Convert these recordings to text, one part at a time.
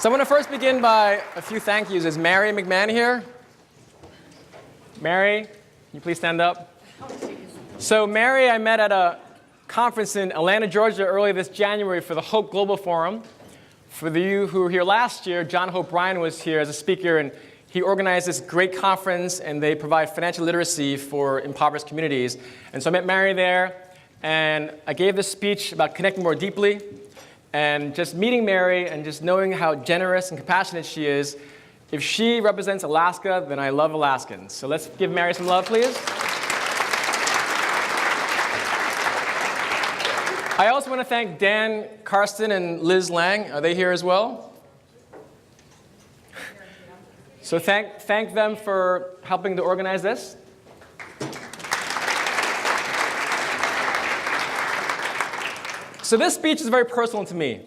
So I'm going to first begin by a few thank yous. Is Mary McMahon here? Mary, can you please stand up? So Mary, I met at a conference in Atlanta, Georgia earlier this January for the Hope Global Forum. For you who were here last year, John Hope Bryan was here as a speaker, and he organized this great conference, and they provide financial literacy for impoverished communities. And so I met Mary there, and I gave this speech about connecting more deeply. And just meeting Mary and just knowing how generous and compassionate she is, if she represents Alaska, then I love Alaskans. So let's give Mary some love, please. I also want to thank Dan Karsten and Liz Lang. Are they here as well? So thank them for helping to organize this. So this speech is very personal to me.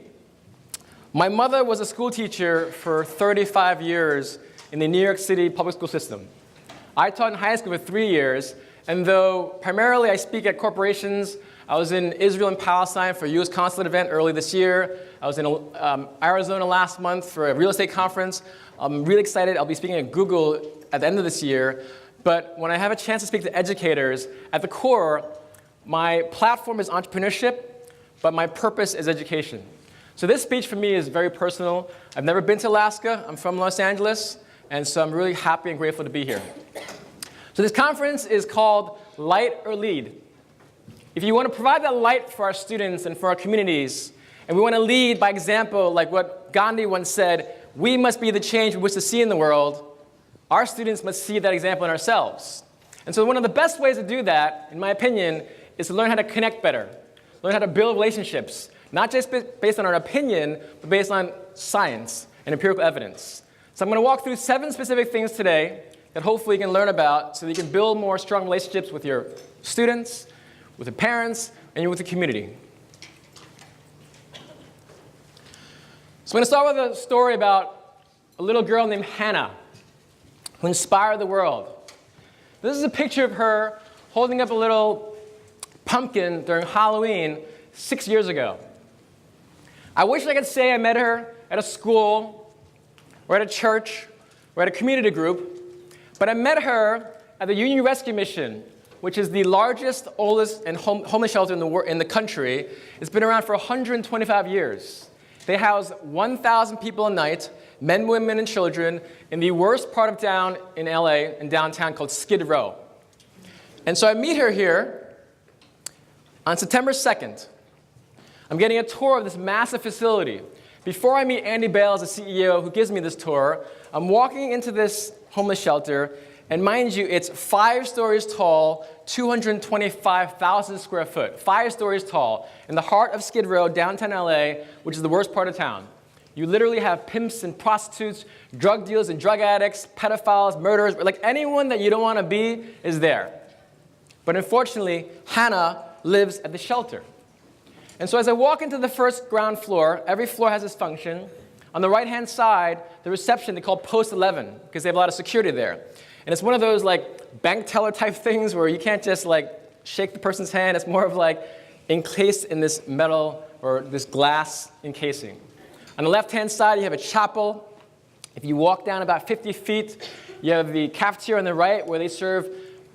My mother was a school teacher for 35 years in the New York City public school system. I taught in high school for 3 years, and though primarily I speak at corporations, I was in Israel and Palestine for a U.S. consulate event early this year. I was in Arizona last month for a real estate conference. I'm really excited. I'll be speaking at Google at the end of this year. But when I have a chance to speak to educators, at the core, my platform is entrepreneurship, but my purpose is education. So this speech for me is very personal. I've never been to Alaska. I'm from Los Angeles, and so I'm really happy and grateful to be here. So this conference is called Light or Lead. If you want to provide that light for our students and for our communities, and we want to lead by example, like what Gandhi once said, we must be the change we wish to see in the world, our students must see that example in ourselves. And so one of the best ways to do that, in my opinion, is to learn how to connect better. Learn how to build relationships, not just based on our opinion, but based on science and empirical evidence. So I'm going to walk through 7 specific things today that hopefully you can learn about so that you can build more strong relationships with your students, with the parents, and with the community. So I'm going to start with a story about a little girl named Hannah who inspired the world. This is a picture of her holding up a little pumpkin during Halloween 6 years ago. I wish I could say I met her at a school or at a church or at a community group, but I met her at the Union Rescue Mission, which is the largest, oldest, and homeless shelter in the country. It's been around for 125 years. They house 1,000 people a night, men, women, and children, in the worst part of town in LA, in downtown, called Skid Row. And so I meet her here on September 2nd. I'm getting a tour of this massive facility. Before I meet Andy Bales, the CEO, who gives me this tour, I'm walking into this homeless shelter, and mind you, it's 5 stories tall, 225,000 square foot, 5 stories tall, in the heart of Skid Row, downtown LA, which is the worst part of town. You literally have pimps and prostitutes, drug dealers and drug addicts, pedophiles, murderers, like anyone that you don't want to be is there. But unfortunately, Hannah lives at the shelter. And so as I walk into the first ground floor, every floor has its function. On the right-hand side, the reception, they call Post 11, because they have a lot of security there. And it's one of those like bank teller type things where you can't just like shake the person's hand. It's more of like encased in this metal or this glass encasing. On the left-hand side, you have a chapel. If you walk down about 50 feet, you have the cafeteria on the right where they serve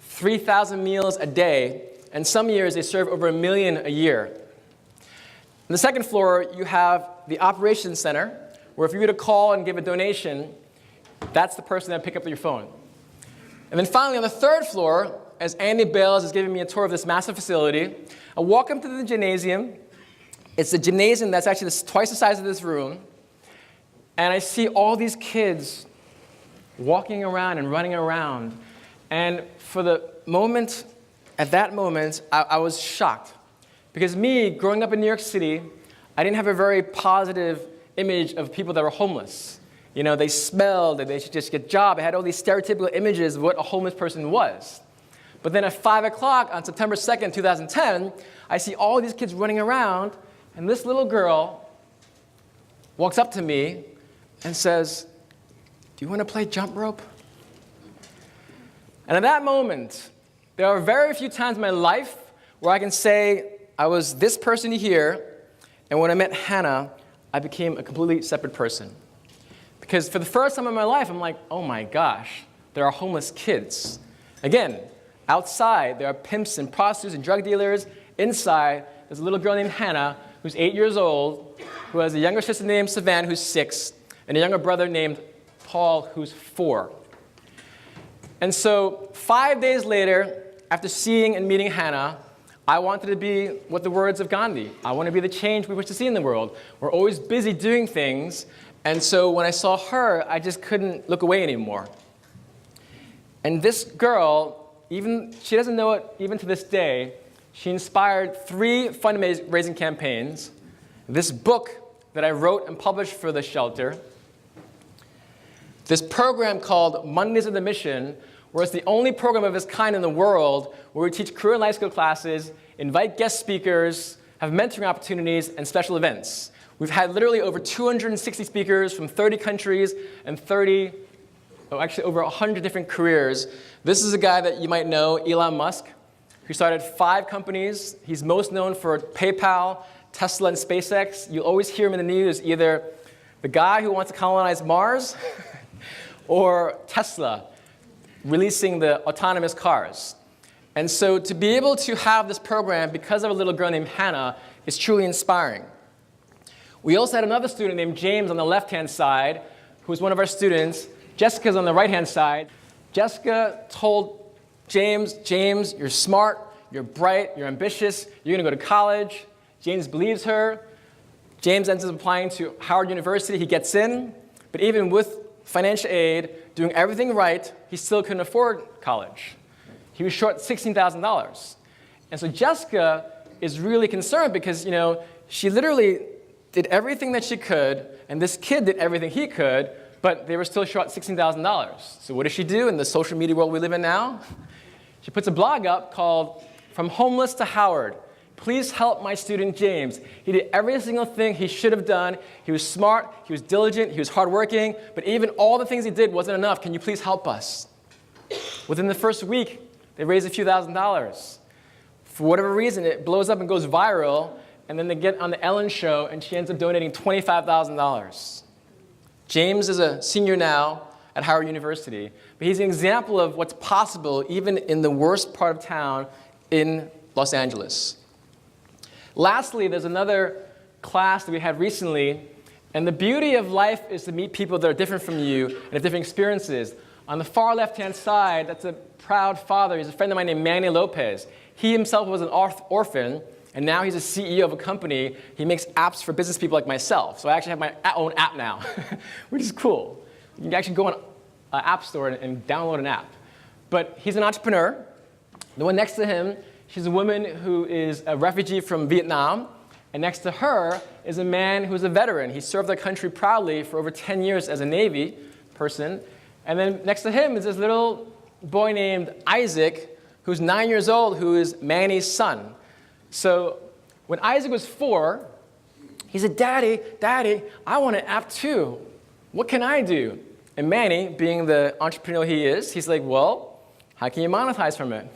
3,000 meals a day. And some years, they serve over 1 million a year. On the second floor, you have the operations center, where if you were to call and give a donation, that's the person that would pick up your phone. And then finally, on the third floor, as Andy Bales is giving me a tour of this massive facility, I walk up to the gymnasium. It's a gymnasium that's actually twice the size of this room. And I see all these kids walking around and running around. And for the moment, at that moment, I was shocked. Because me, growing up in New York City, I didn't have a very positive image of people that were homeless. You know, they smelled, and they should just get a job. I had all these stereotypical images of what a homeless person was. But then at 5 o'clock on September 2nd, 2010, I see all these kids running around, and this little girl walks up to me and says, "Do you want to play jump rope?" And at that moment, there are very few times in my life where I can say I was this person here, and when I met Hannah, I became a completely separate person. Because for the first time in my life, I'm like, oh my gosh, there are homeless kids. Again, outside, there are pimps and prostitutes and drug dealers. Inside, there's a little girl named Hannah, who's 8 years old, who has a younger sister named Savannah, who's 6, and a younger brother named Paul, who's 4. And so 5 days later, after seeing and meeting Hannah, I wanted to be what the words of Gandhi. I want to be the change we wish to see in the world. We're always busy doing things, and so when I saw her, I just couldn't look away anymore. And this girl, she doesn't know it even to this day, she inspired 3 fundraising campaigns, this book that I wrote and published for the shelter, this program called Mondays of the Mission, where it's the only program of its kind in the world where we teach career and life skill classes, invite guest speakers, have mentoring opportunities, and special events. We've had literally over 260 speakers from 30 countries and actually over 100 different careers. This is a guy that you might know, Elon Musk, who started 5 companies. He's most known for PayPal, Tesla, and SpaceX. You'll always hear him in the news, either the guy who wants to colonize Mars or Tesla, releasing the autonomous cars. And so to be able to have this program because of a little girl named Hannah is truly inspiring. We also had another student named James on the left-hand side, who was one of our students. Jessica's on the right-hand side. Jessica told James, James, you're smart, you're bright, you're ambitious, you're going to go to college. James believes her. James ends up applying to Howard University. He gets in, but even with financial aid, doing everything right, he still couldn't afford college. He was short $16,000. And so Jessica is really concerned because, she literally did everything that she could, and this kid did everything he could, but they were still short $16,000. So what does she do in the social media world we live in now? She puts a blog up called From Homeless to Howard. Please help my student James. He did every single thing he should have done. He was smart, he was diligent, he was hardworking, but even all the things he did wasn't enough. Can you please help us? Within the first week, they raised a few $1,000s. For whatever reason, it blows up and goes viral, and then they get on the Ellen show, and she ends up donating $25,000. James is a senior now at Howard University, but he's an example of what's possible even in the worst part of town in Los Angeles. Lastly, there's another class that we had recently, and the beauty of life is to meet people that are different from you and have different experiences. On the far left-hand side, that's a proud father. He's a friend of mine named Manny Lopez. He himself was an orphan, and now he's a CEO of a company. He makes apps for business people like myself. So I actually have my own app now, which is cool. You can actually go on an app store and download an app. But he's an entrepreneur. The one next to him, she's a woman who is a refugee from Vietnam. And next to her is a man who's a veteran. He served our country proudly for over 10 years as a Navy person. And then next to him is this little boy named Isaac, who's 9 years old, who is Manny's son. So when Isaac was 4, he said, Daddy, I want an app too. What can I do? And Manny, being the entrepreneur he is, he's like, well, how can you monetize from it?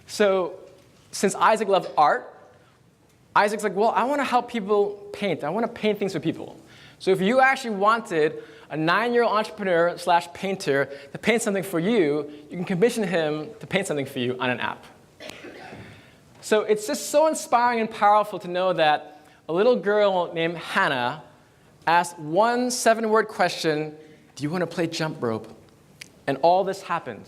So since Isaac loved art, Isaac's like, well, I want to help people paint. I want to paint things for people. So if you actually wanted a 9-year-old entrepreneur / painter to paint something for you, you can commission him to paint something for you on an app. So it's just so inspiring and powerful to know that a little girl named Hannah asked one 7-word question, do you want to play jump rope? And all this happened.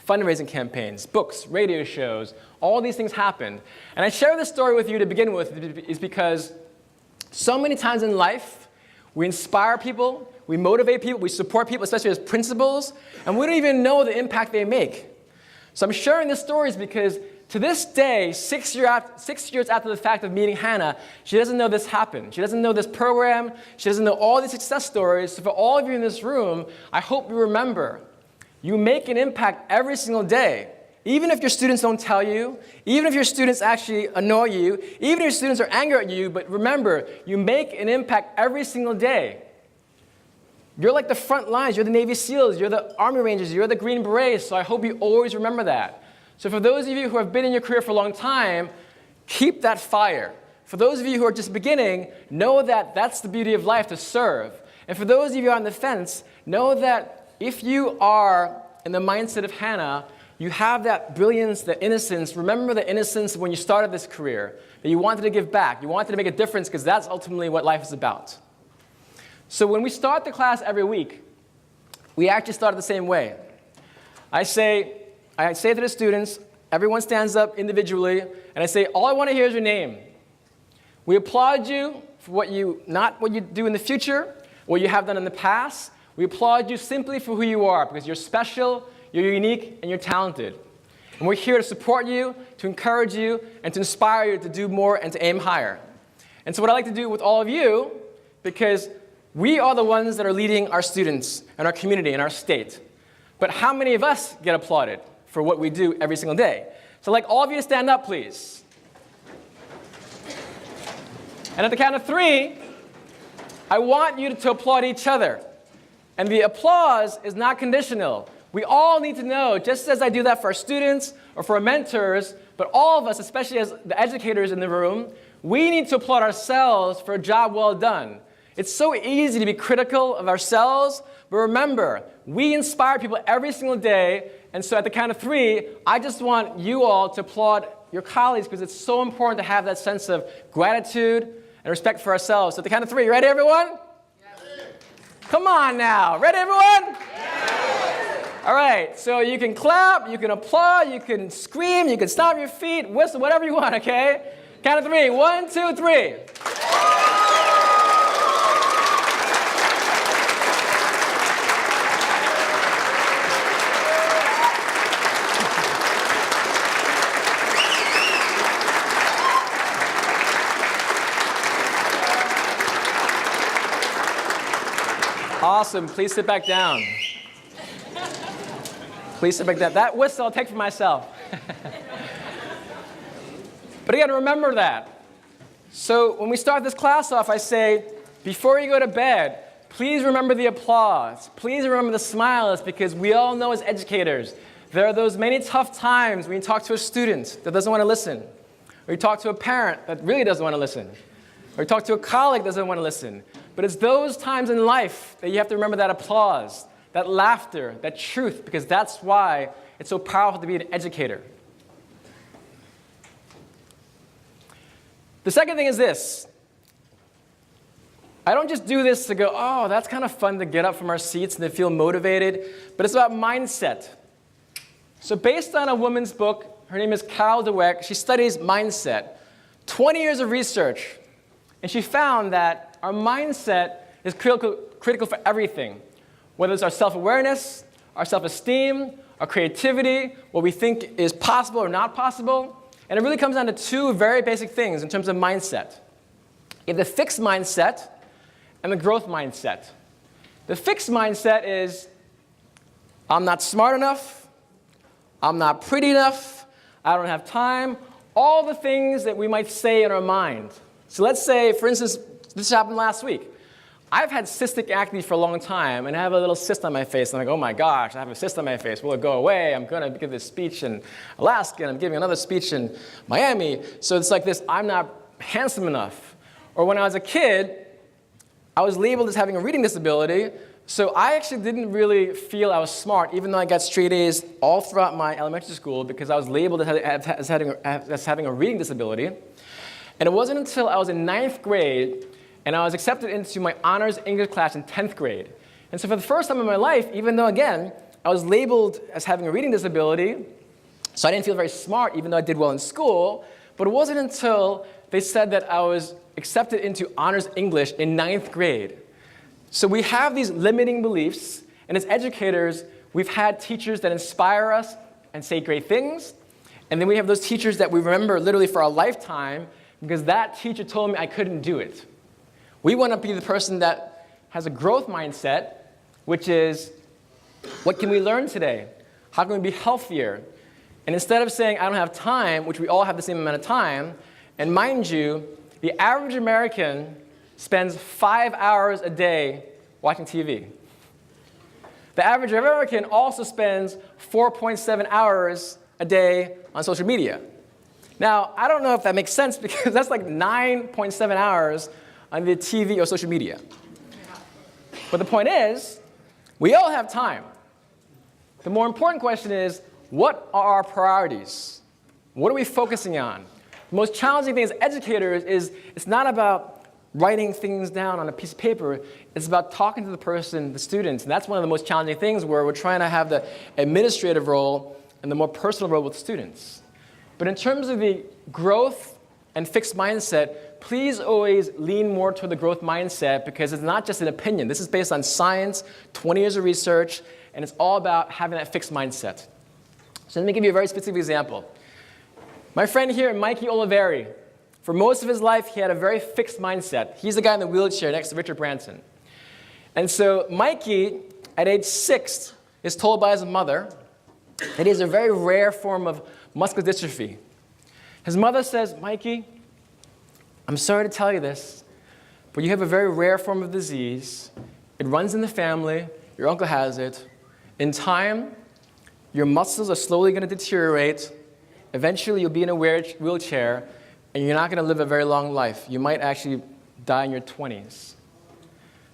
Fundraising campaigns, books, radio shows, all these things happened. And I share this story with you to begin with is because so many times in life, we inspire people, we motivate people, we support people, especially as principals, and we don't even know the impact they make. So I'm sharing this stories because to this day, 6 years after the fact of meeting Hannah, she doesn't know this happened. She doesn't know this program. She doesn't know all these success stories. So for all of you in this room, I hope you remember, you make an impact every single day. Even if your students don't tell you, even if your students actually annoy you, even if your students are angry at you, but remember, you make an impact every single day. You're like the front lines. You're the Navy SEALs. You're the Army Rangers. You're the Green Berets. So I hope you always remember that. So for those of you who have been in your career for a long time, keep that fire. For those of you who are just beginning, know that that's the beauty of life, to serve. And for those of you on the fence, know that if you are in the mindset of Hannah, you have that brilliance, that innocence. Remember the innocence when you started this career, that you wanted to give back. You wanted to make a difference because that's ultimately what life is about. So when we start the class every week, we actually start the same way. I say to the students, everyone stands up individually, and I say, all I want to hear is your name. We applaud you for not what you do in the future, what you have done in the past. We applaud you simply for who you are, because you're special, you're unique, and you're talented. And we're here to support you, to encourage you, and to inspire you to do more and to aim higher. And so what I like to do with all of you, because we are the ones that are leading our students and our community and our state. But how many of us get applauded for what we do every single day? So I'd like all of you to stand up, please. And at the count of 3, I want you to applaud each other. And the applause is not conditional. We all need to know, just as I do that for our students or for our mentors, but all of us, especially as the educators in the room, we need to applaud ourselves for a job well done. It's so easy to be critical of ourselves, but remember, we inspire people every single day, and so at the count of 3, I just want you all to applaud your colleagues because it's so important to have that sense of gratitude and respect for ourselves. So at the count of 3, you ready, everyone? Yes. Come on now. Ready, everyone? Yes. All right, so you can clap, you can applaud, you can scream, you can stomp your feet, whistle, whatever you want, okay? Count of 3. 1, 2, 3. Awesome. Please sit back down. Please sit back down. That whistle I'll take for myself. But again, remember that. So when we start this class off, I say, before you go to bed, please remember the applause. Please remember the smiles, because we all know as educators, there are those many tough times when you talk to a student that doesn't want to listen, or you talk to a parent that really doesn't want to listen, or you talk to a colleague that doesn't want to listen. But it's those times in life that you have to remember that applause, that laughter, that truth, because that's why it's so powerful to be an educator. The second thing is this. I don't just do this to go, oh, that's kind of fun to get up from our seats and to feel motivated, but it's about mindset. So based on a woman's book, her name is Carol Dweck, she studies mindset, 20 years of research, and she found that our mindset is critical for everything, whether it's our self-awareness, our self-esteem, our creativity, what we think is possible or not possible. And it really comes down to 2 very basic things in terms of mindset. You have the fixed mindset and the growth mindset. The fixed mindset is, I'm not smart enough, I'm not pretty enough, I don't have time, all the things that we might say in our mind. So let's say, for instance, this happened last week. I've had cystic acne for a long time, and I have a little cyst on my face. And I'm like, oh my gosh, I have a cyst on my face. Will it go away? I'm going to give this speech in Alaska, and I'm giving another speech in Miami. So it's like this, I'm not handsome enough. Or when I was a kid, I was labeled as having a reading disability. So I actually didn't really feel I was smart, even though I got straight A's all throughout my elementary school, because I was labeled as having a reading disability. And it wasn't until I was in 9th grade and I was accepted into my honors English class in 10th grade. And so for the first time in my life, even though, again, I was labeled as having a reading disability, so I didn't feel very smart, even though I did well in school, but it wasn't until they said that I was accepted into honors English in 9th grade. So we have these limiting beliefs, and as educators, we've had teachers that inspire us and say great things, and then we have those teachers that we remember literally for our lifetime, because that teacher told me I couldn't do it. We want to be the person that has a growth mindset, which is, what can we learn today? How can we be healthier? And instead of saying, I don't have time, which we all have the same amount of time, and mind you, the average American spends 5 hours a day watching TV. The average American also spends 4.7 hours a day on social media. Now, I don't know if that makes sense, because that's like 9.7 hours on the TV or social media. But the point is, we all have time. The more important question is, what are our priorities? What are we focusing on? The most challenging thing as educators is it's not about writing things down on a piece of paper. It's about talking to the person, the students. And that's one of the most challenging things where we're trying to have the administrative role and the more personal role with students. But in terms of the growth and fixed mindset, please always lean more toward the growth mindset because it's not just an opinion. This is based on science, 20 years of research, and it's all about having that fixed mindset. So let me give you a very specific example. My friend here, Mikey Oliveri, for most of his life, he had a very fixed mindset. He's the guy in the wheelchair next to Richard Branson. And so Mikey, at age 6, is told by his mother that he has a very rare form of muscular dystrophy. His mother says, Mikey, I'm sorry to tell you this, but you have a very rare form of disease. It runs in the family. Your uncle has it. In time, your muscles are slowly going to deteriorate. Eventually, you'll be in a wheelchair, and you're not going to live a very long life. You might actually die in your 20s.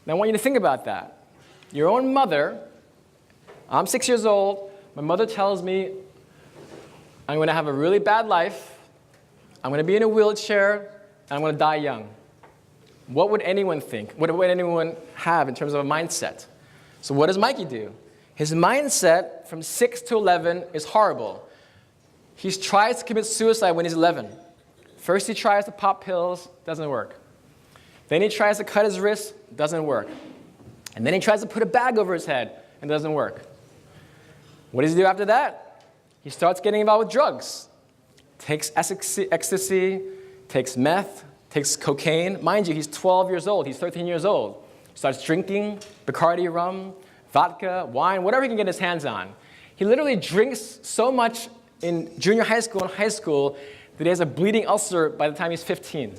Now, I want you to think about that. Your own mother, I'm 6 years old. My mother tells me I'm going to have a really bad life. I'm going to be in a wheelchair, and I'm going to die young. What would anyone think? What would anyone have in terms of a mindset? So what does Mikey do? His mindset from 6 to 11 is horrible. He tries to commit suicide when he's 11. First he tries to pop pills, doesn't work. Then he tries to cut his wrist, doesn't work. And then he tries to put a bag over his head, and doesn't work. What does he do after that? He starts getting involved with drugs. Takes ecstasy, takes meth, takes cocaine. Mind you, he's 12 years old, he's 13 years old. Starts drinking Bacardi rum, vodka, wine, whatever he can get his hands on. He literally drinks so much in junior high school and high school that he has a bleeding ulcer by the time he's 15.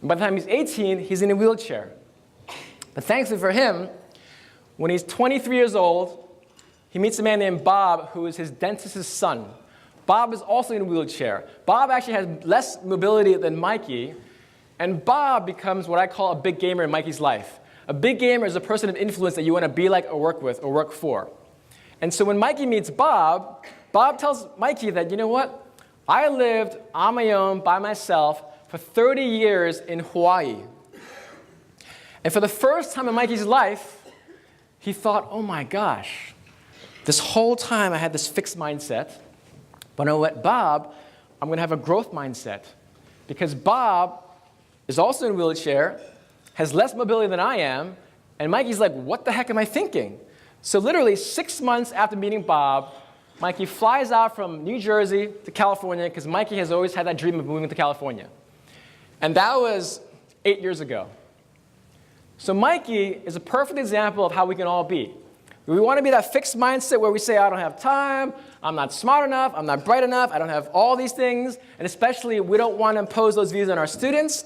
And by the time he's 18, he's in a wheelchair. But thankfully for him, when he's 23 years old, he meets a man named Bob, who is his dentist's son. Bob is also in a wheelchair. Bob actually has less mobility than Mikey, and Bob becomes what I call a big gamer in Mikey's life. A big gamer is a person of influence that you want to be like or work with or work for. And so when Mikey meets Bob, Bob tells Mikey that, you know what? I lived on my own by myself for 30 years in Hawaii. And for the first time in Mikey's life, he thought, oh my gosh, this whole time I had this fixed mindset, but you know what, Bob, I'm going to have a growth mindset. Because Bob is also in a wheelchair, has less mobility than I am, and Mikey's like, what the heck am I thinking? So literally 6 months after meeting Bob, Mikey flies out from New Jersey to California because Mikey has always had that dream of moving to California. And that was 8 years ago. So Mikey is a perfect example of how we can all be. We want to be that fixed mindset where we say, I don't have time, I'm not smart enough, I'm not bright enough, I don't have all these things, and especially we don't want to impose those views on our students.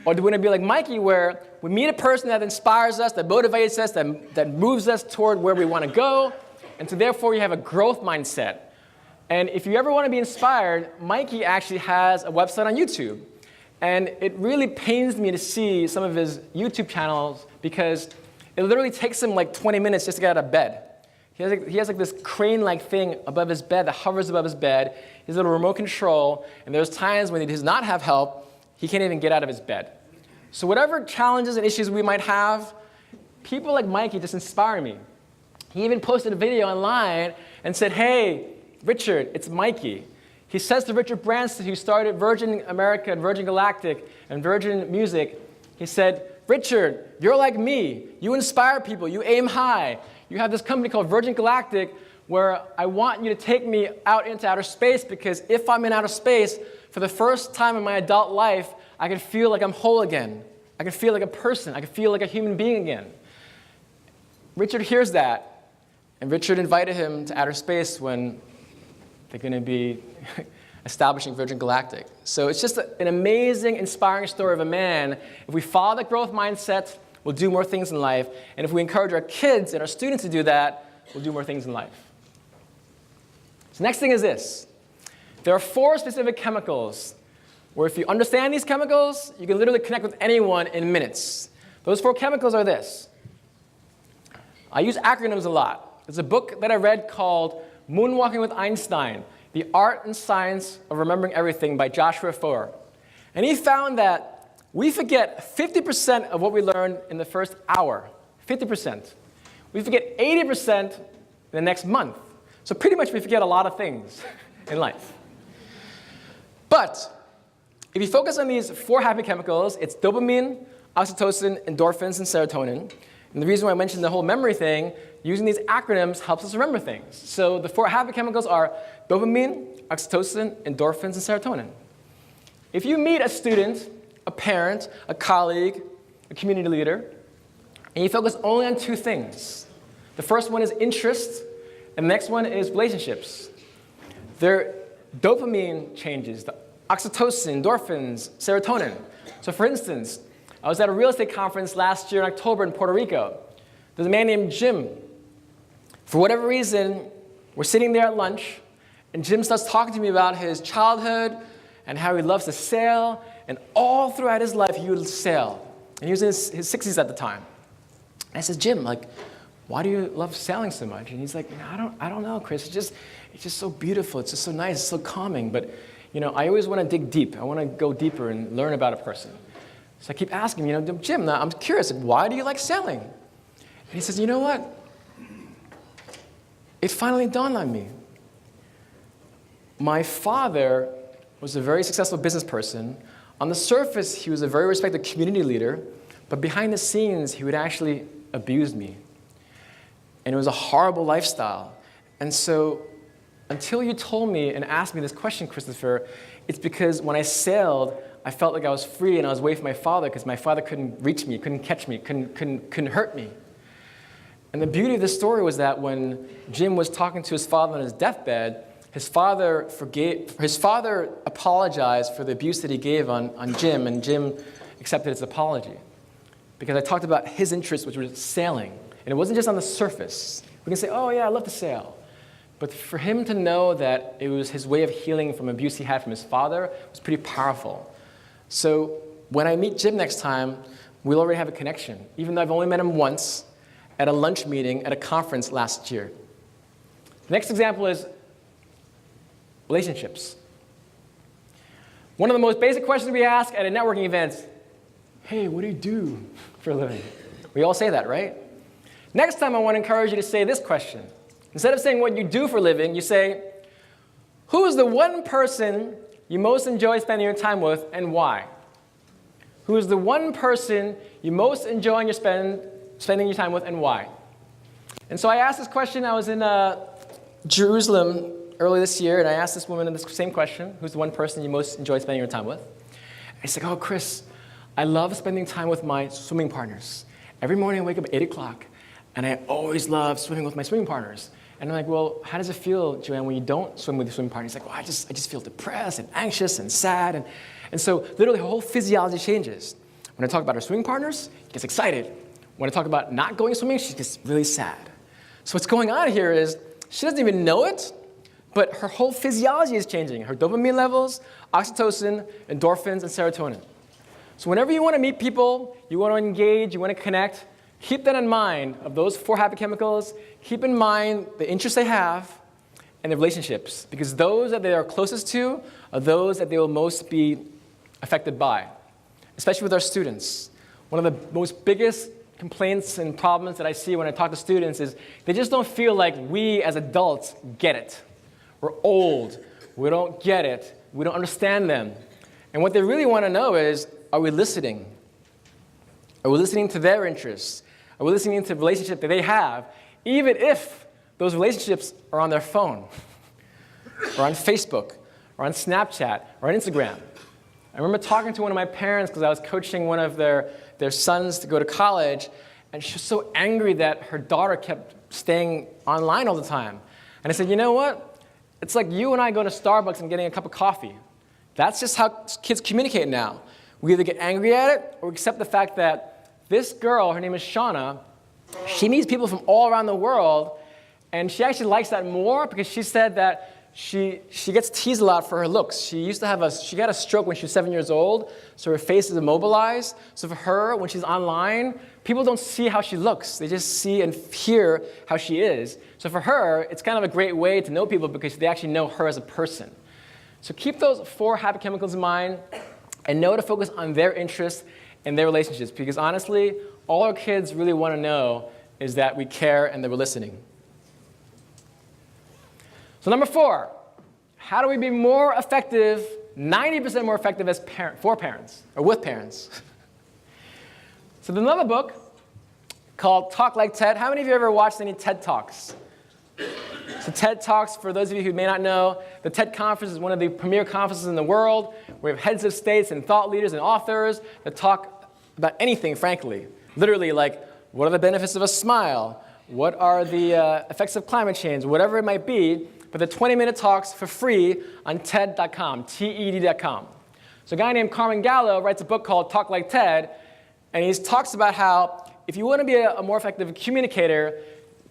Or do we want to be like Mikey where we meet a person that inspires us, that motivates us, that moves us toward where we want to go, and so therefore we have a growth mindset. And if you ever want to be inspired, Mikey actually has a website on YouTube. And it really pains me to see some of his YouTube channels because it literally takes him like 20 minutes just to get out of bed. He has like this crane-like thing above his bed that hovers above his bed. He has a little remote control, and there's times when he does not have help, he can't even get out of his bed. So whatever challenges and issues we might have, people like Mikey just inspire me. He even posted a video online and said, hey, Richard, it's Mikey. He says to Richard Branson, who started Virgin America and Virgin Galactic and Virgin Music, he said, Richard, you're like me. You inspire people. You aim high. You have this company called Virgin Galactic where I want you to take me out into outer space because if I'm in outer space, for the first time in my adult life, I can feel like I'm whole again. I can feel like a person. I can feel like a human being again. Richard hears that, and Richard invited him to outer space when they're going to be establishing Virgin Galactic. So it's just an amazing, inspiring story of a man. If we follow the growth mindset, we'll do more things in life. And if we encourage our kids and our students to do that, we'll do more things in life. So next thing is this. There are 4 specific chemicals where if you understand these chemicals, you can literally connect with anyone in minutes. Those 4 chemicals are this. I use acronyms a lot. There's a book that I read called Moonwalking with Einstein, The Art and Science of Remembering Everything by Joshua Foer. And he found that we forget 50% of what we learned in the first hour, 50%. We forget 80% in the next month. So pretty much we forget a lot of things in life. But if you focus on these 4 happy chemicals, it's dopamine, oxytocin, endorphins, and serotonin. And the reason why I mentioned the whole memory thing, using these acronyms helps us remember things. So the 4 happy chemicals are dopamine, oxytocin, endorphins, and serotonin. If you meet a student, a parent, a colleague, a community leader, and you focus only on 2 things, the first one is interest, and the next one is relationships. Their dopamine changes, the oxytocin, endorphins, serotonin. So for instance, I was at a real estate conference last year in October in Puerto Rico. There's a man named Jim. For whatever reason, we're sitting there at lunch, and Jim starts talking to me about his childhood and how he loves to sail, and all throughout his life he would sail. And he was in his 60s at the time. And I said, Jim, like, why do you love sailing so much? And he's like, I don't know, Chris. It's just so beautiful. It's just so nice. It's so calming. But I always want to dig deep. I want to go deeper and learn about a person. So I keep asking him, Jim, I'm curious, why do you like sailing? And he says, you know what? It finally dawned on me. My father was a very successful business person. On the surface, he was a very respected community leader, but behind the scenes, he would actually abuse me. And it was a horrible lifestyle. And so until you told me and asked me this question, Christopher, it's because when I sailed, I felt like I was free and I was away from my father because my father couldn't reach me, couldn't catch me, couldn't hurt me. And the beauty of this story was that when Jim was talking to his father on his deathbed, his father apologized for the abuse that he gave on Jim, and Jim accepted his apology. Because I talked about his interest, which was sailing. And it wasn't just on the surface. We can say, oh yeah, I love to sail. But for him to know that it was his way of healing from abuse he had from his father was pretty powerful. So when I meet Jim next time, we'll already have a connection, even though I've only met him once at a lunch meeting at a conference last year. The next example is relationships. One of the most basic questions we ask at a networking event is, hey, what do you do for a living? We all say that, right? Next time I want to encourage you to say this question. Instead of saying what you do for a living, you say, who is the one person you most enjoy spending your time with and why? Who is the one person you most enjoy spending your time with and why? And so I asked this question. I was in Jerusalem early this year, and I asked this woman this same question, who's the one person you most enjoy spending your time with? And she's like, oh, Chris, I love spending time with my swimming partners. Every morning I wake up at 8 o'clock, and I always love swimming with my swimming partners. And I'm like, well, how does it feel, Joanne, when you don't swim with your swimming partner? He's like, well, I just feel depressed and anxious and sad. And so literally her whole physiology changes. When I talk about her swimming partners, she gets excited. When I talk about not going swimming, she gets really sad. So what's going on here is she doesn't even know it, but her whole physiology is changing. Her dopamine levels, oxytocin, endorphins, and serotonin. So whenever you want to meet people, you want to engage, you want to connect, keep that in mind of those 4 happy chemicals. Keep in mind the interests they have and the relationships, because those that they are closest to are those that they will most be affected by, especially with our students. One of the most biggest complaints and problems that I see when I talk to students is they just don't feel like we as adults get it. We're old. We don't get it. We don't understand them. And what they really want to know is, are we listening? Are we listening to their interests? Are we listening to the relationship that they have, even if those relationships are on their phone, or on Facebook, or on Snapchat, or on Instagram? I remember talking to one of my parents because I was coaching one of their sons to go to college, and she was so angry that her daughter kept staying online all the time. And I said, you know what? It's like you and I go to Starbucks and getting a cup of coffee. That's just how kids communicate now. We either get angry at it or accept the fact that this girl, her name is Shauna, she meets people from all around the world, and she actually likes that more because she said that she gets teased a lot for her looks. She got a stroke when she was 7 years old, so her face is immobilized. So for her, when she's online, people don't see how she looks. They just see and hear how she is. So for her, it's kind of a great way to know people because they actually know her as a person. So keep those 4 habit chemicals in mind and know to focus on their interests and their relationships because honestly, all our kids really want to know is that we care and that we're listening. So number 4, how do we be more effective, 90% more effective as for parents, or with parents? So there's another book called Talk Like TED. How many of you ever watched any TED Talks? So TED Talks, for those of you who may not know, the TED Conference is one of the premier conferences in the world. We have heads of states and thought leaders and authors that talk about anything, frankly. Literally, like, what are the benefits of a smile? What are the effects of climate change? Whatever it might be. But the 20-minute talks for free on TED.com, TED.com. So a guy named Carmen Gallo writes a book called Talk Like TED, and he talks about how if you want to be a more effective communicator,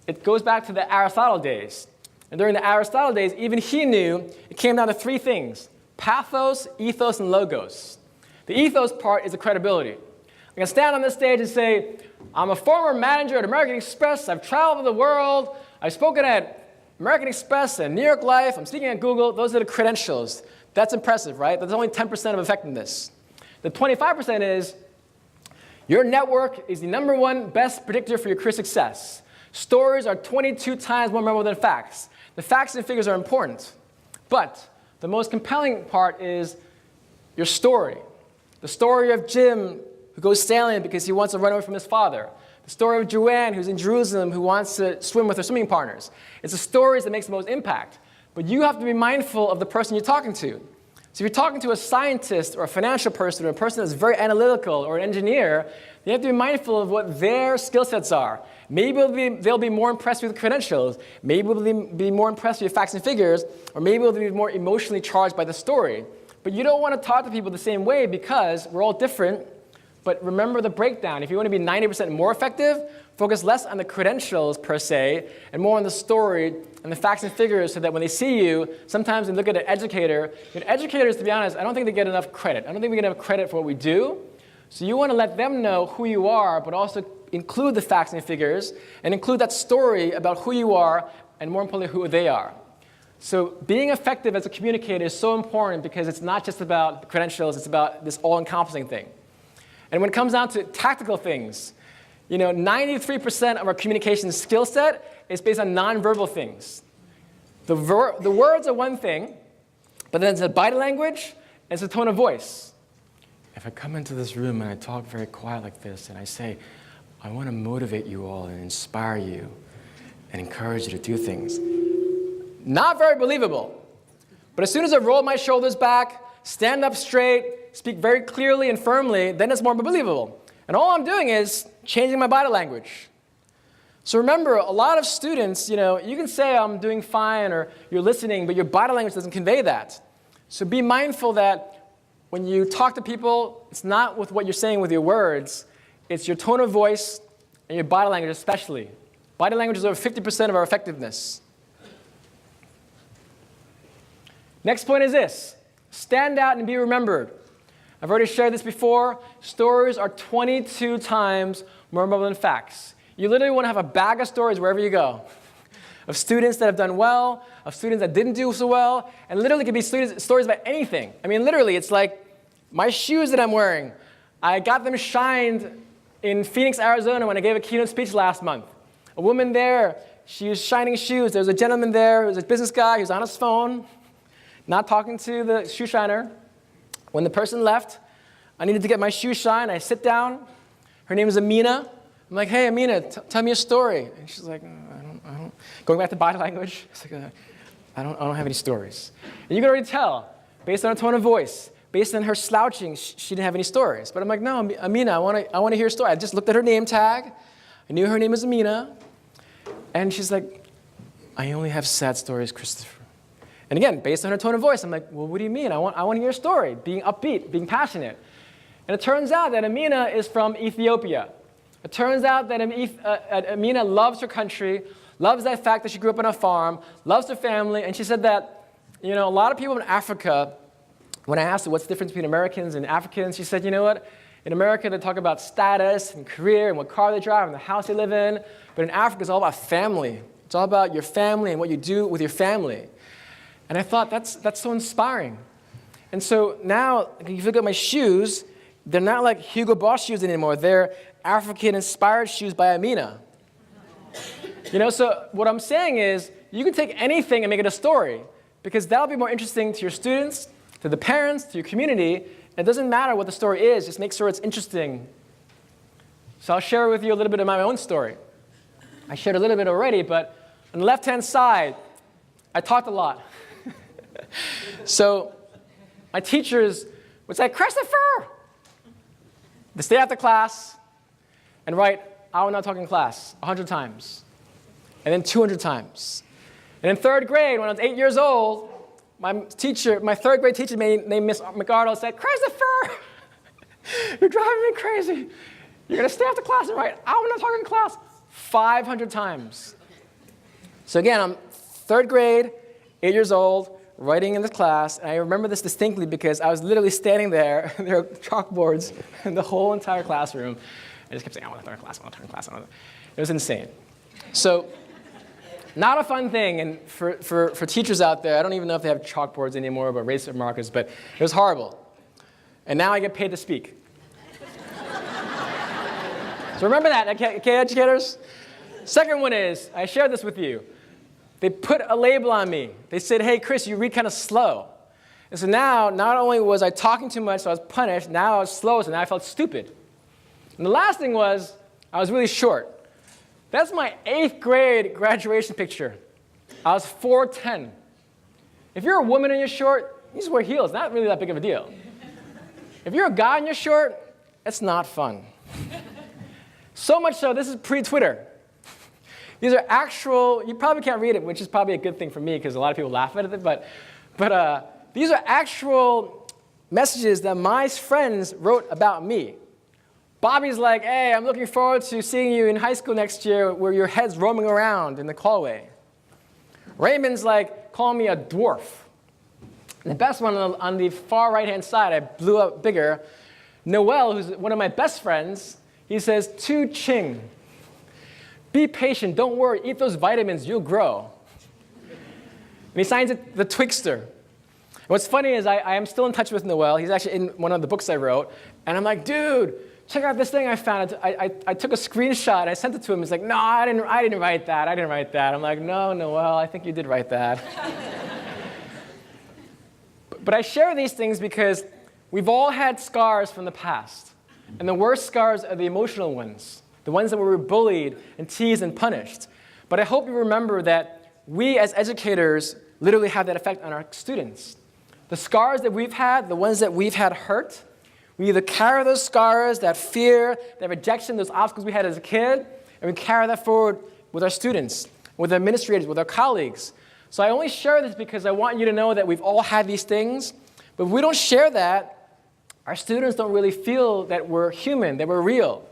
it goes back to the Aristotle days. And during the Aristotle days, even he knew it came down to 3 things: pathos, ethos, and logos. The ethos part is the credibility. I can stand on this stage and say, I'm a former manager at American Express, I've traveled the world, I've spoken at American Express and New York Life, I'm speaking at Google. Those are the credentials. That's impressive, right? That's only 10% of effectiveness. The 25% is your network is the #1 best predictor for your career success. Stories are 22 times more memorable than facts. The facts and figures are important. But the most compelling part is your story. The story of Jim, who goes sailing because he wants to run away from his father. The story of Joanne, who's in Jerusalem, who wants to swim with her swimming partners. It's the stories that makes the most impact. But you have to be mindful of the person you're talking to. So if you're talking to a scientist or a financial person or a person that's very analytical or an engineer, you have to be mindful of what their skill sets are. Maybe they'll be more impressed with credentials. Maybe they'll be more impressed with facts and figures. Or maybe they'll be more emotionally charged by the story. But you don't want to talk to people the same way because we're all different. But remember the breakdown. If you want to be 90% more effective, focus less on the credentials per se, and more on the story and the facts and figures so that when they see you, sometimes they look at an educator. Educators, to be honest, I don't think they get enough credit. I don't think we get enough credit for what we do. So you want to let them know who you are, but also include the facts and figures, and include that story about who you are, and more importantly, who they are. So being effective as a communicator is so important because it's not just about credentials, it's about this all-encompassing thing. And when it comes down to tactical things, 93% of our communication skill set is based on nonverbal things. The words are one thing, but then it's the body language and it's the tone of voice. If I come into this room and I talk very quiet like this and I say, I want to motivate you all and inspire you and encourage you to do things, not very believable. But as soon as I roll my shoulders back, stand up straight, speak very clearly and firmly, then it's more believable. And all I'm doing is changing my body language. So remember, a lot of students, you can say I'm doing fine or you're listening, but your body language doesn't convey that. So be mindful that when you talk to people, it's not with what you're saying with your words, it's your tone of voice and your body language especially. Body language is over 50% of our effectiveness. Next point is this. Stand out and be remembered. I've already shared this before. Stories are 22 times more memorable than facts. You literally want to have a bag of stories wherever you go. Of students that have done well, of students that didn't do so well, and literally it could be stories about anything. I mean, literally, it's like my shoes that I'm wearing. I got them shined in Phoenix, Arizona when I gave a keynote speech last month. A woman there, she was shining shoes. There was a gentleman there who was a business guy. He was on his phone, not talking to the shoe shiner. When the person left, I needed to get my shoe shined. I sit down. Her name is Amina. I'm like, hey, Amina, tell me a story. And she's like, I don't. Going back to body language, it's like, I don't have any stories. And you can already tell, based on her tone of voice, based on her slouching, she didn't have any stories. But I'm like, no, Amina, I want to hear a story. I just looked at her name tag. I knew her name was Amina. And she's like, I only have sad stories, Christopher. And again, based on her tone of voice, I'm like, well, what do you mean? I want to hear a story, being upbeat, being passionate. And it turns out that Amina is from Ethiopia. It turns out that Amina loves her country, loves that fact that she grew up on a farm, loves her family, and she said that a lot of people in Africa, when I asked her what's the difference between Americans and Africans, she said, you know what? In America, they talk about status and career and what car they drive and the house they live in. But in Africa, it's all about family. It's all about your family and what you do with your family. And I thought, that's so inspiring. And so now, if you look at my shoes, they're not like Hugo Boss shoes anymore. They're African-inspired shoes by Amina. So what I'm saying is, you can take anything and make it a story, because that'll be more interesting to your students, to the parents, to your community. It doesn't matter what the story is, just make sure it's interesting. So I'll share with you a little bit of my own story. I shared a little bit already, but on the left-hand side, I talked a lot. So my teachers would say, Christopher! They stay after class and write, I will not talk in class 100 times, and then 200 times. And in third grade, when I was 8 years old, my third grade teacher named Miss McArdle said, Christopher, you're driving me crazy. You're going to stay after class and write, I will not talk in class 500 times. So again, I'm third grade, 8 years old, writing in the class, and I remember this distinctly because I was literally standing there, and there were chalkboards in the whole entire classroom. I just kept saying, I want to talk in class, I want to talk in class. It was insane. So, not a fun thing, and for teachers out there, I don't even know if they have chalkboards anymore, but eraser markers, but it was horrible. And now I get paid to speak. So remember that, okay, educators? Second one is, I shared this with you. They put a label on me. They said, hey, Chris, you read kind of slow. And so now, not only was I talking too much, so I was punished, now I was slow, so now I felt stupid. And the last thing was, I was really short. That's my 8th grade graduation picture. I was 4'10". If you're a woman and you're short, you just wear heels. Not really that big of a deal. If you're a guy and you're short, it's not fun. So much so, this is pre-Twitter. These are actual, you probably can't read it, which is probably a good thing for me because a lot of people laugh at it, but these are actual messages that my friends wrote about me. Bobby's like, hey, I'm looking forward to seeing you in high school next year where your head's roaming around in the hallway. Raymond's like, calling me a dwarf. And the best one on the far right-hand side, I blew up bigger. Noel, who's one of my best friends, he says, Tu Ching. Be patient, don't worry, eat those vitamins, you'll grow. And he signs it the Twixter. And what's funny is I am still in touch with Noel. He's actually in one of the books I wrote. And I'm like, dude, check out this thing I found. I took a screenshot, I sent it to him. He's like, no, I didn't write that, I didn't write that. I'm like, no, Noel, I think you did write that. But I share these things because we've all had scars from the past. And the worst scars are the emotional ones, the ones that we were bullied and teased and punished. But I hope you remember that we as educators literally have that effect on our students. The scars that we've had, the ones that we've had hurt, we either carry those scars, that fear, that rejection, those obstacles we had as a kid, and we carry that forward with our students, with our administrators, with our colleagues. So I only share this because I want you to know that we've all had these things, but if we don't share that, our students don't really feel that we're human, that we're real.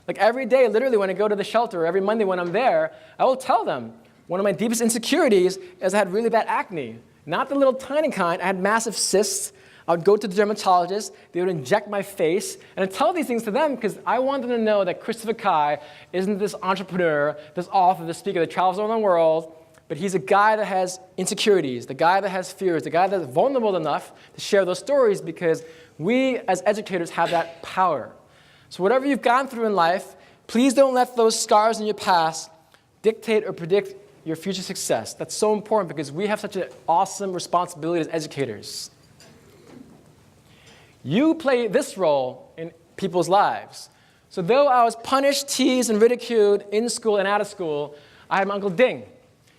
Like every day, literally, when I go to the shelter, every Monday when I'm there, I will tell them, one of my deepest insecurities is I had really bad acne. Not the little tiny kind, I had massive cysts. I would go to the dermatologist, they would inject my face, and I tell these things to them because I want them to know that Christopher Kai isn't this entrepreneur, this author, this speaker that travels around the world, but he's a guy that has insecurities, the guy that has fears, the guy that's vulnerable enough to share those stories because we as educators have that power. So whatever you've gone through in life, please don't let those scars in your past dictate or predict your future success. That's so important because we have such an awesome responsibility as educators. You play this role in people's lives. So though I was punished, teased, and ridiculed in school and out of school, I had my Uncle Ding.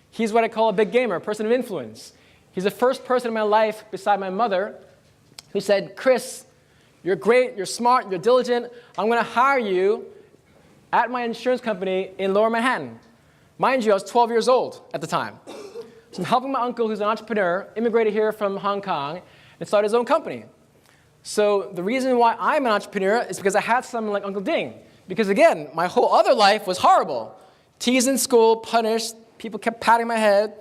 He's what I call a big gamer, a person of influence. He's the first person in my life beside my mother who said, Chris, you're great, you're smart, you're diligent. I'm going to hire you at my insurance company in Lower Manhattan. Mind you, I was 12 years old at the time. So I'm helping my uncle, who's an entrepreneur, immigrated here from Hong Kong, and started his own company. So the reason why I'm an entrepreneur is because I had someone like Uncle Ding. Because again, my whole other life was horrible. Teased in school, punished, people kept patting my head.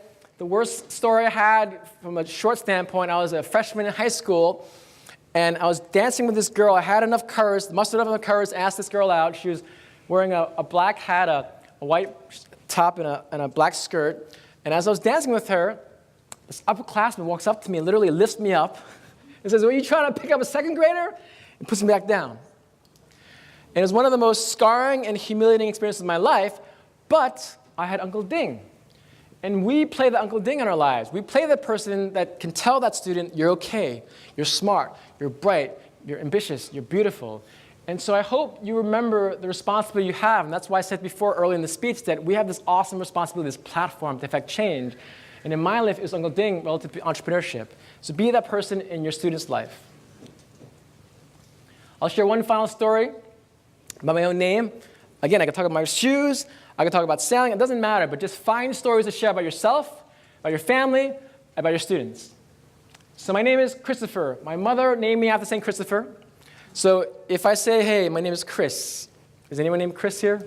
the worst story I had from a short standpoint, I was a freshman in high school, and I was dancing with this girl. I had enough courage, mustered up enough courage to ask this girl out. She was wearing a black hat, a white top, and a black skirt. And as I was dancing with her, this upperclassman walks up to me and literally lifts me up and says, "Are you trying to pick up a second grader?" And puts me back down. And it was one of the most scarring and humiliating experiences of my life, but I had Uncle Ding. And we play the Uncle Ding in our lives. We play the person that can tell that student, "You're okay, you're smart, you're bright, you're ambitious, you're beautiful." And so I hope you remember the responsibility you have. And that's why I said before early in the speech that we have this awesome responsibility, this platform to affect change. And in my life, it was Uncle Ding relative to entrepreneurship. So be that person in your student's life. I'll share one final story about my own name. Again, I can talk about my shoes. I can talk about sailing. It doesn't matter. But just find stories to share about yourself, about your family, about your students. So my name is Christopher. My mother named me after St. Christopher. So if I say, "Hey, my name is Chris," is anyone named Chris here?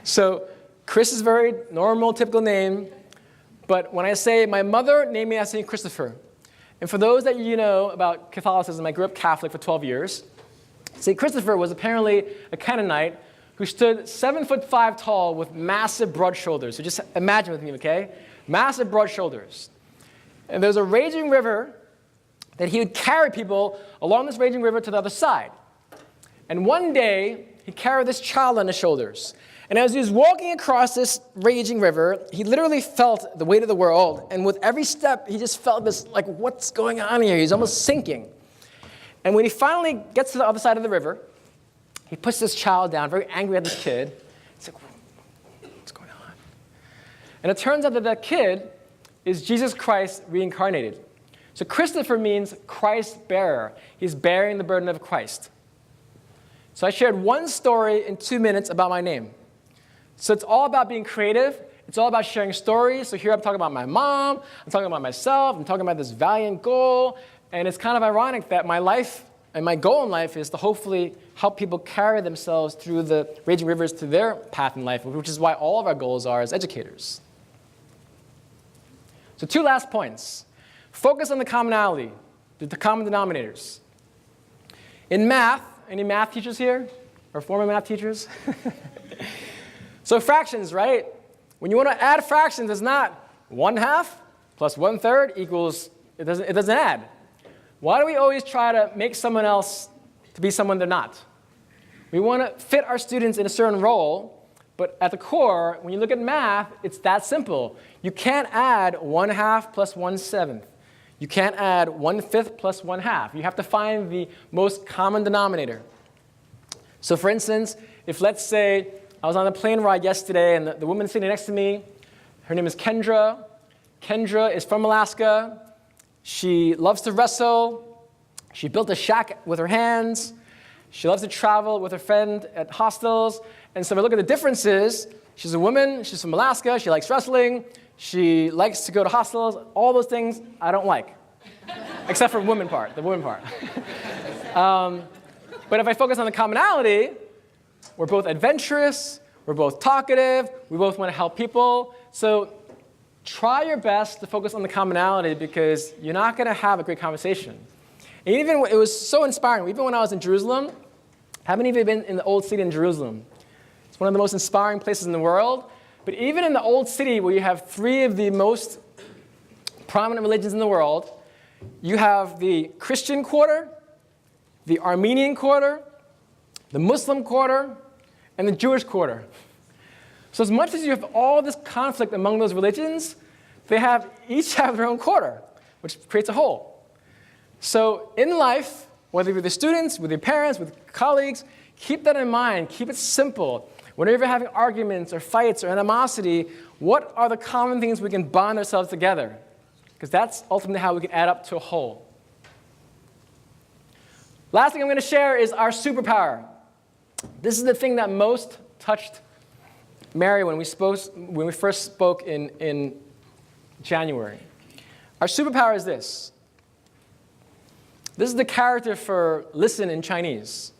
So Chris is a very normal, typical name. But when I say my mother named me after St. Christopher, and for those that you know about Catholicism, I grew up Catholic for 12 years. St. Christopher was apparently a Canaanite who stood 7'5" tall with massive broad shoulders. So just imagine with me, okay? Massive broad shoulders. And there was a raging river that he would carry people along this raging river to the other side. And one day, he carried this child on his shoulders. And as he was walking across this raging river, he literally felt the weight of the world. And with every step, he just felt this, like, what's going on here? He's almost sinking. And when he finally gets to the other side of the river, he puts this child down, very angry at this kid. He's like, what's going on? And it turns out that that kid is Jesus Christ reincarnated. So Christopher means Christ bearer. He's bearing the burden of Christ. So I shared one story in 2 minutes about my name. So it's all about being creative. It's all about sharing stories. So here I'm talking about my mom. I'm talking about myself. I'm talking about this valiant goal. And it's kind of ironic that my life and my goal in life is to hopefully help people carry themselves through the raging rivers to their path in life, which is why all of our goals are as educators. So 2 last points. Focus on the commonality, the common denominators. In math, any math teachers here? Or former math teachers? So fractions, right? When you want to add fractions, it's not 1/2 plus 1/3 equals, it doesn't add. Why do we always try to make someone else to be someone they're not? We want to fit our students in a certain role, but at the core, when you look at math, it's that simple. You can't add 1/2 plus 1/7. You can't add 1/5 plus 1/2. You have to find the most common denominator. So for instance, if let's say I was on a plane ride yesterday and the woman sitting next to me, her name is Kendra. Kendra is from Alaska. She loves to wrestle. She built a shack with her hands. She loves to travel with her friend at hostels. And so if I look at the differences, she's a woman, she's from Alaska, she likes wrestling, she likes to go to hostels, all those things I don't like. Except for the woman part. But if I focus on the commonality, we're both adventurous, we're both talkative, we both want to help people. So try your best to focus on the commonality because you're not going to have a great conversation. And even it was so inspiring. Even when I was in Jerusalem, how many of you have been in the Old City in Jerusalem? It's one of the most inspiring places in the world. But even in the Old City, where you have 3 of the most prominent religions in the world, you have the Christian quarter, the Armenian quarter, the Muslim quarter, and the Jewish quarter. So as much as you have all this conflict among those religions, they each have their own quarter, which creates a whole. So in life, whether with your students, with your parents, with colleagues, keep that in mind. Keep it simple. Whenever you're having arguments or fights or animosity, what are the common things we can bond ourselves together? Because that's ultimately how we can add up to a whole. Last thing I'm going to share is our superpower. This is the thing that most touched Mary when we first spoke in January. Our superpower is this. This is the character for listen in Chinese.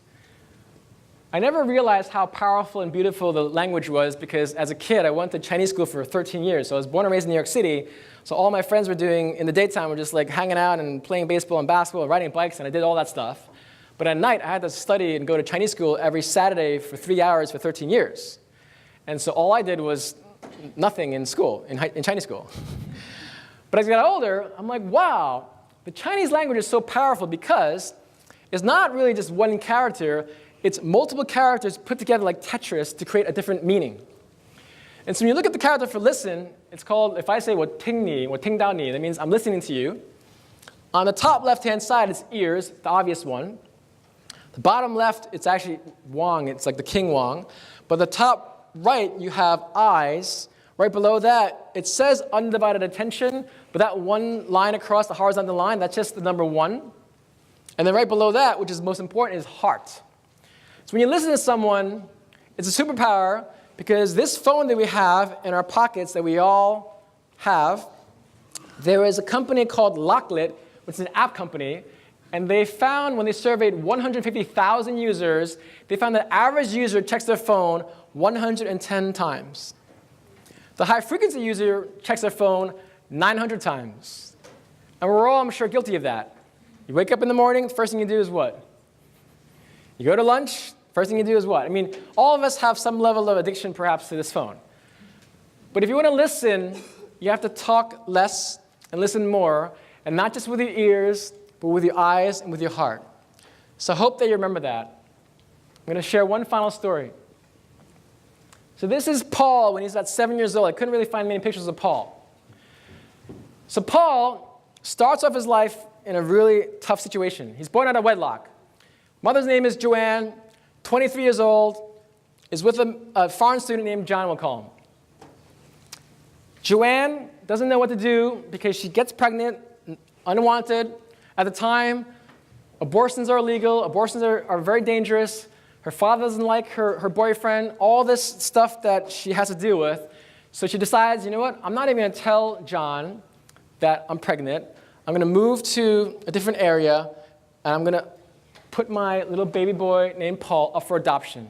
I never realized how powerful and beautiful the language was because as a kid, I went to Chinese school for 13 years. So I was born and raised in New York City. So all my friends were doing in the daytime were just like hanging out and playing baseball and basketball and riding bikes, and I did all that stuff. But at night, I had to study and go to Chinese school every Saturday for 3 hours for 13 years. And so all I did was nothing in school, in Chinese school. But as I got older, I'm like, wow, the Chinese language is so powerful because it's not really just one character. It's multiple characters put together like Tetris to create a different meaning. And so when you look at the character for listen, it's called, if I say 我听你, 我听到你, that means I'm listening to you. On the top left-hand side, it's ears, the obvious one. The bottom left, it's actually Wang, it's like the King Wang. But the top right, you have eyes. Right below that, it says undivided attention, but that one line across, the horizontal line, that's just the number 1. And then right below that, which is most important, is heart. So when you listen to someone, it's a superpower because this phone that we have in our pockets that we all have, there is a company called Locklit, which is an app company, and they found when they surveyed 150,000 users, they found that the average user checks their phone 110 times. The high-frequency user checks their phone 900 times. And we're all, I'm sure, guilty of that. You wake up in the morning, the first thing you do is what? You go to lunch, first thing you do is what? I mean, all of us have some level of addiction, perhaps, to this phone. But if you want to listen, you have to talk less and listen more, and not just with your ears, but with your eyes and with your heart. So I hope that you remember that. I'm going to share one final story. So this is Paul when he's about 7 years old. I couldn't really find many pictures of Paul. So Paul starts off his life in a really tough situation. He's born out of wedlock. Mother's name is Joanne, 23 years old, is with a foreign student named John, we'll call him. Joanne doesn't know what to do because she gets pregnant, unwanted. At the time, abortions are illegal. Abortions are very dangerous. Her father doesn't like her boyfriend, all this stuff that she has to deal with. So she decides, you know what, I'm not even going to tell John that I'm pregnant. I'm going to move to a different area, and I'm going to put my little baby boy named Paul up for adoption.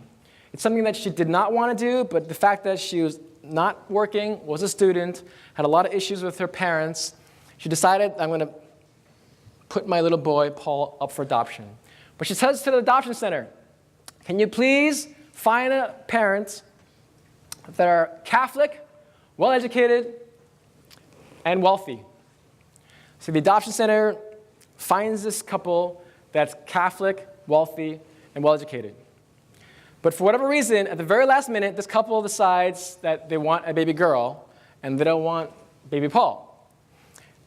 It's something that she did not want to do, but the fact that she was not working, was a student, had a lot of issues with her parents, she decided, I'm going to put my little boy, Paul, up for adoption. But she says to the adoption center, can you please find a parent that are Catholic, well-educated, and wealthy? So the adoption center finds this couple that's Catholic, wealthy, and well-educated. But for whatever reason, at the very last minute, this couple decides that they want a baby girl, and they don't want baby Paul.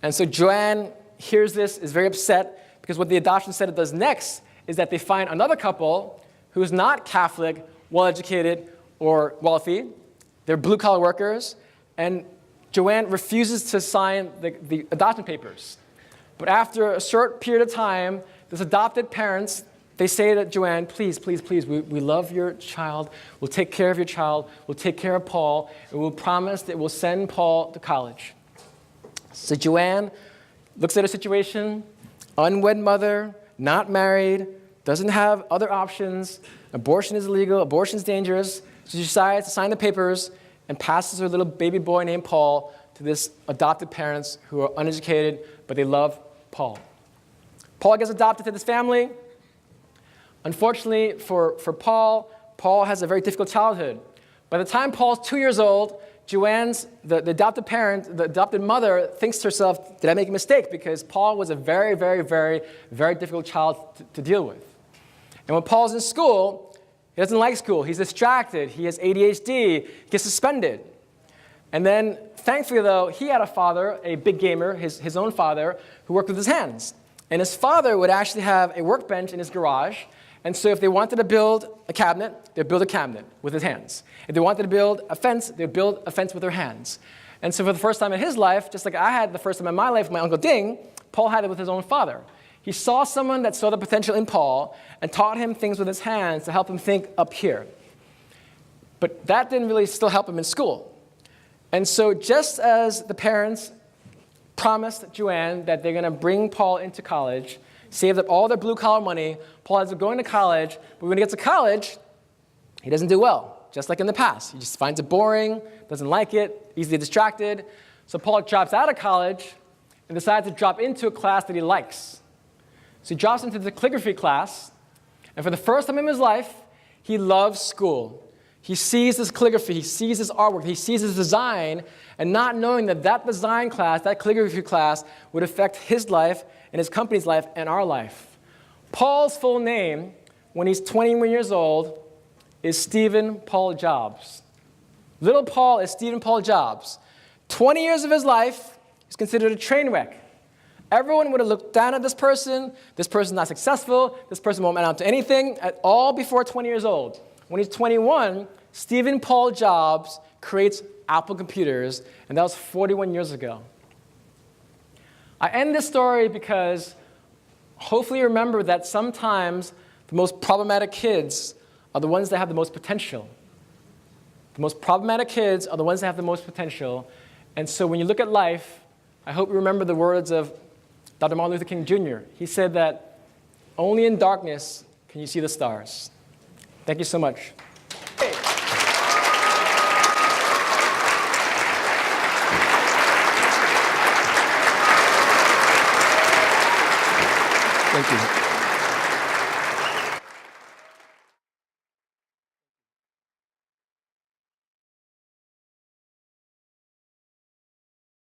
And so Joanne hears this, is very upset, because what the adoption center does next is that they find another couple who's not Catholic, well-educated, or wealthy. They're blue-collar workers, and Joanne refuses to sign the adoption papers. But after a short period of time, this adopted parents, they say to Joanne, please, please, please, we love your child. We'll take care of your child. We'll take care of Paul. And we'll promise that we'll send Paul to college. So Joanne looks at her situation, unwed mother, not married, doesn't have other options. Abortion is illegal. Abortion is dangerous. So she decides to sign the papers and passes her little baby boy named Paul to this adopted parents who are uneducated, but they love Paul. Paul gets adopted to this family. Unfortunately for Paul, Paul has a very difficult childhood. By the time Paul's 2 years old, Joanne's, the adopted parent, the adopted mother, thinks to herself, did I make a mistake? Because Paul was a very, very, very, very difficult child to deal with. And when Paul's in school, he doesn't like school. He's distracted. He has ADHD. He gets suspended. And then, thankfully, though, he had a father, a big gamer, his own father, who worked with his hands. And his father would actually have a workbench in his garage. And so if they wanted to build a cabinet, they'd build a cabinet with his hands. If they wanted to build a fence, they'd build a fence with their hands. And so for the first time in his life, just like I had the first time in my life with my Uncle Ding, Paul had it with his own father. He saw someone that saw the potential in Paul and taught him things with his hands to help him think up here. But that didn't really still help him in school. And so just as the parents promised Joanne that they're going to bring Paul into college, saved up all their blue-collar money, Paul ends up going to college, but when he gets to college, He doesn't do well, just like in the past. He just finds it boring, doesn't like it, easily distracted. So Paul drops out of college and decides to drop into a class that he likes. So he drops into the calligraphy class, and for the first time in his life, he loves school. He sees this calligraphy, he sees this artwork, he sees this design, and not knowing that that design class, that calligraphy class, would affect his life and his company's life and our life. Paul's full name, when he's 21 years old, is Stephen Paul Jobs. Little Paul is Stephen Paul Jobs. 20 years of his life is considered a train wreck. Everyone would have looked down at this person's not successful, this person won't amount to anything, at all before 20 years old. When he's 21, Stephen Paul Jobs creates Apple computers, and that was 41 years ago. I end this story because hopefully you remember that sometimes the most problematic kids are the ones that have the most potential. The most problematic kids are the ones that have the most potential. And so when you look at life, I hope you remember the words of Dr. Martin Luther King Jr. He said that only in darkness can you see the stars. Thank you so much. Thank you.